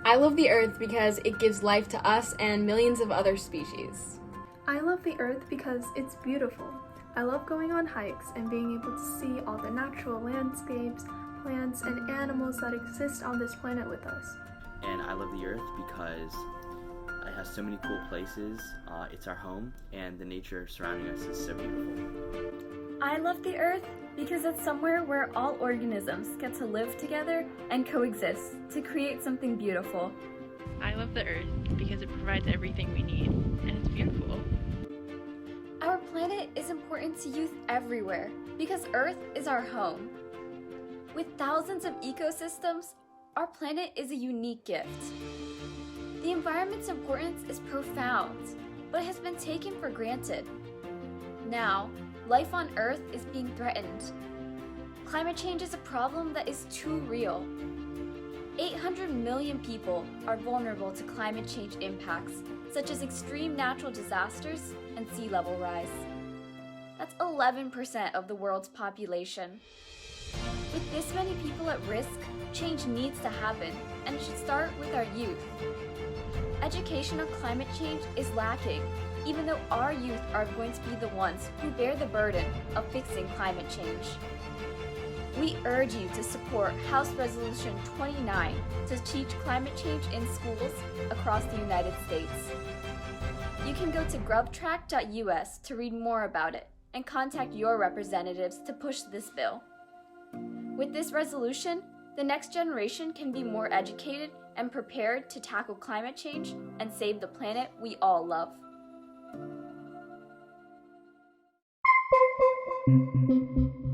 I love the Earth because it gives life to us and millions of other species. I love the Earth because it's beautiful. I love going on hikes and being able to see all the natural landscapes, plants, and animals that exist on this planet with us. And I love the Earth because it has so many cool places. It's our home, and the nature surrounding us is so beautiful. I love the Earth because it's somewhere where all organisms get to live together and coexist to create something beautiful. I love the Earth because it provides everything we need, and it's beautiful. Our planet is important to youth everywhere because Earth is our home. With thousands of ecosystems, our planet is a unique gift. The environment's importance is profound, but has been taken for granted. Now, life on Earth is being threatened. Climate change is a problem that is too real. 800 million people are vulnerable to climate change impacts, such as extreme natural disasters and sea level rise. That's 11% of the world's population. With this many people at risk, change needs to happen, and it should start with our youth. Education on climate change is lacking, even though our youth are going to be the ones who bear the burden of fixing climate change. We urge you to support House Resolution 29 to teach climate change in schools across the United States. You can go to grubtrack.us to read more about it and contact your representatives to push this bill. With this resolution, the next generation can be more educated and prepared to tackle climate change and save the planet we all love. Thank you.